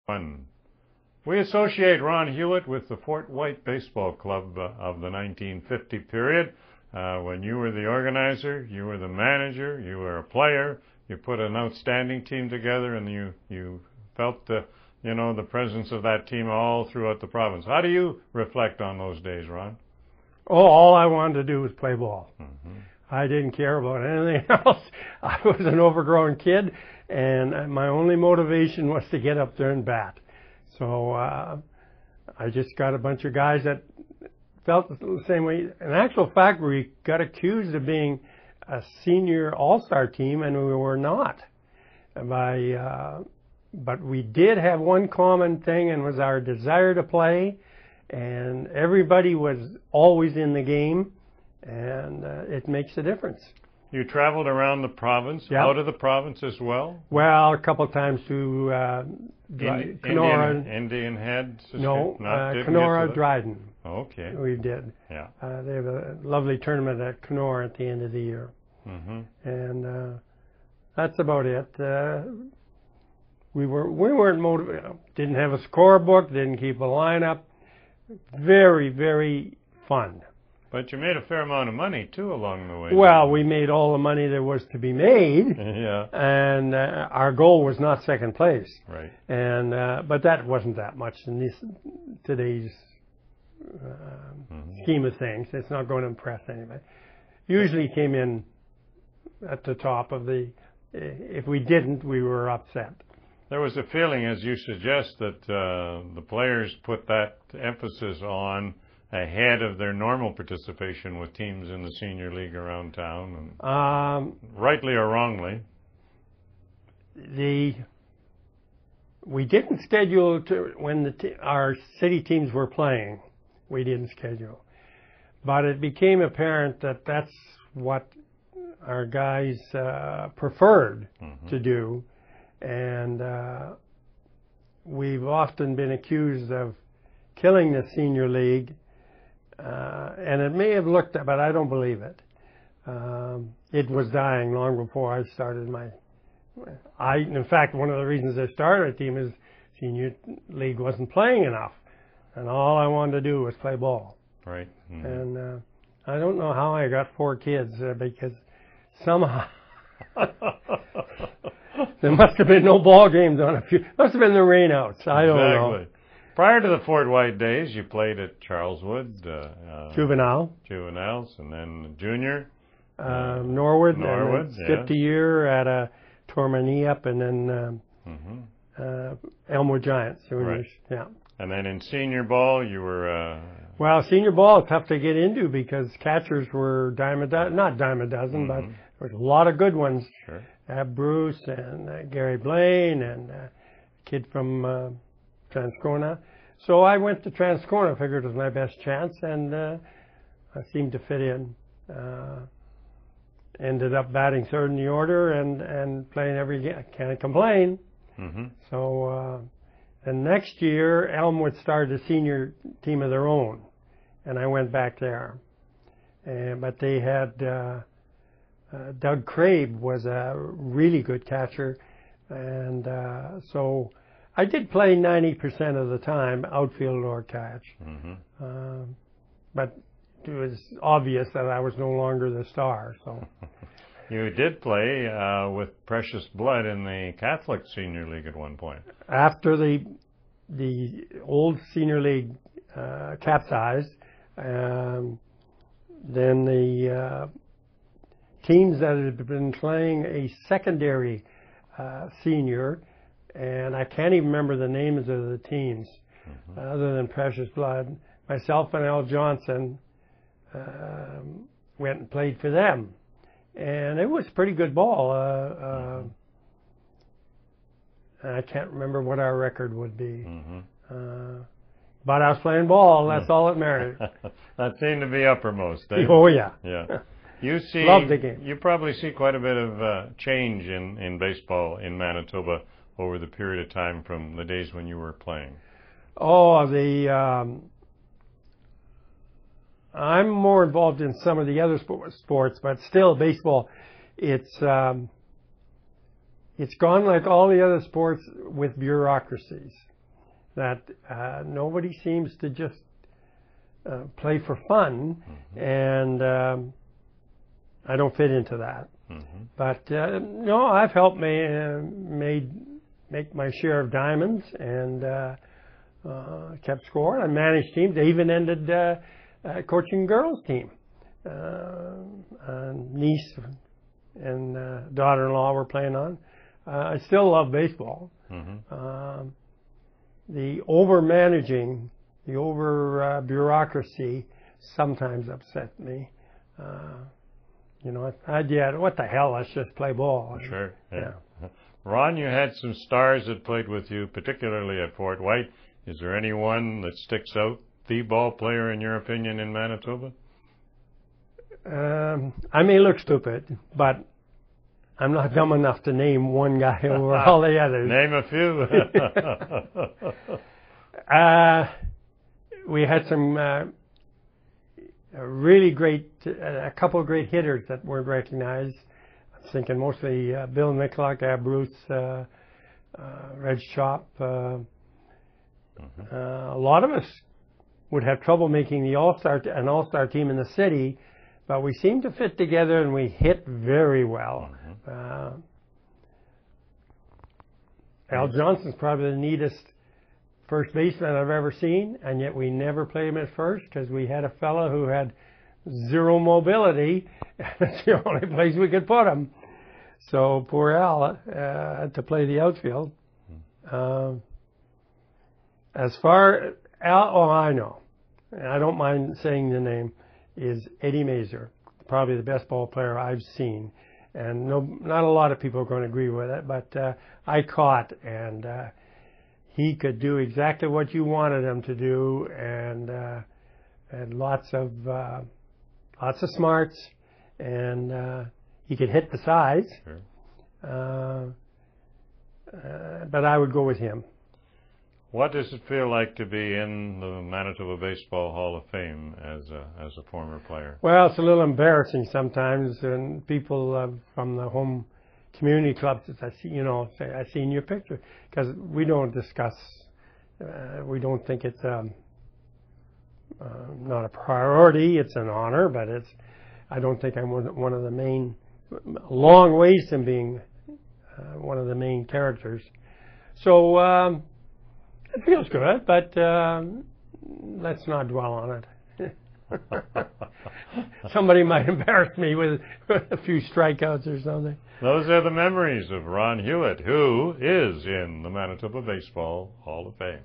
One. We associate Ron Hewett with the Fort White Baseball Club of the 1950 period. When you were the organizer, you were the manager, you were a player, you put an outstanding team together, and you felt the presence of that team all throughout the province. How do you reflect on those days, Ron? Oh, all I wanted to do was play ball. Mm-hmm. I didn't care about anything else. I was an overgrown kid, and my only motivation was to get up there and bat. So I just got a bunch of guys that felt the same way. In actual fact, we got accused of being a senior all-star team, and we were not. But we did have one common thing, and was our desire to play, and everybody was always in the game, and it makes a difference. You traveled around the province, yep. Out of the province as well? Well, a couple of times to Kenora. Indian Head? No, Kenora, Dryden. Okay. We did. Yeah. They have a lovely tournament at Kenora at the end of the year. Mm-hmm. And that's about it. We weren't motivated. Didn't have a scorebook, didn't keep a lineup. Very, very fun. But you made a fair amount of money, too, along the way. Well, we made all the money there was to be made. Yeah. And our goal was not second place. Right. And but that wasn't that much in today's scheme of things. It's not going to impress anybody. Usually came in at the top of the... If we didn't, we were upset. There was a feeling, as you suggest, that the players put that emphasis on ahead of their normal participation with teams in the senior league around town, and rightly or wrongly. We didn't schedule when our city teams were playing. We didn't schedule, but it became apparent that that's what our guys preferred to do, and we've often been accused of killing the senior league. And it may have looked, but I don't believe it. It was dying long before I started in fact, one of the reasons I started a team is senior league wasn't playing enough, and all I wanted to do was play ball. Right. Mm-hmm. And I don't know how I got 4 kids because somehow there must have been no ball games on a few. Must have been the rainouts. I don't know. Prior to the Fort White days, you played at Charleswood, juveniles, and then junior, Norwood, and then skipped a year at a Tormany up, and then Elmwood Giants juniors. Right. Yeah. And then in senior ball, you were. Well, senior ball tough to get into because catchers were not dime a dozen, but there was a lot of good ones. Sure. Bruce and Gary Blaine and a kid from. Transcona. So I went to Transcona, figured it was my best chance, and I seemed to fit in. Ended up batting third in the order and playing every game. Can't complain. Mm-hmm. So the next year, Elmwood started a senior team of their own, and I went back there. But they had Doug Crabe was a really good catcher, and so I did play 90% of the time, outfield or catch. Mm-hmm. But it was obvious that I was no longer the star. So you did play with Precious Blood in the Catholic Senior League at one point. After the old Senior League capsized, then the teams that had been playing a secondary senior, and I can't even remember the names of the teams, other than Precious Blood. Myself and Al Johnson went and played for them, and it was pretty good ball. I can't remember what our record would be, but I was playing ball. That's all that mattered. That seemed to be uppermost. Oh yeah. Yeah. Love the game. You probably see quite a bit of change in baseball in Manitoba over the period of time from the days when you were playing. Oh, I'm more involved in some of the other sports, but still baseball, it's gone like all the other sports with bureaucracies. that nobody seems to just play for fun, and I don't fit into that. But no, I've helped make my share of diamonds and kept score. I managed teams. I even ended coaching girls team. Niece and daughter-in-law were playing on. I still love baseball. The over-managing, the over-bureaucracy sometimes upset me. What the hell, let's just play ball. Sure. Yeah. Ron, you had some stars that played with you, particularly at Fort White. Is there anyone that sticks out, the ball player, in your opinion, in Manitoba? I may look stupid, but I'm not dumb enough to name one guy over all the others. Name a few. We had some really great, a couple of great hitters that weren't recognized. I'm thinking mostly Bill Michalak, Ab Bruce, Reg Chop. A lot of us would have trouble making an all-star team in the city, but we seemed to fit together and we hit very well. Al Johnson's probably the neatest first baseman I've ever seen, and yet we never played him at first because we had a fellow who had zero mobility, and it's the only place we could put him. So poor Al had to play the outfield. As far Al, I know, and I don't mind saying the name, is Eddie Mazur, probably the best ball player I've seen. And not a lot of people are going to agree with it, but I caught, and he could do exactly what you wanted him to do, and had lots of smarts, and he could hit the size. Sure. But I would go with him. What does it feel like to be in the Manitoba Baseball Hall of Fame as a former player? Well, it's a little embarrassing sometimes, and people from the home community clubs say, "I seen your picture," because we don't discuss. We don't think it's not a priority. It's an honor, but I don't think I'm one of the main. Long ways from being one of the main characters. So. It feels good, but let's not dwell on it. Somebody might embarrass me with a few strikeouts or something. Those are the memories of Ron Hewett, who is in the Manitoba Baseball Hall of Fame.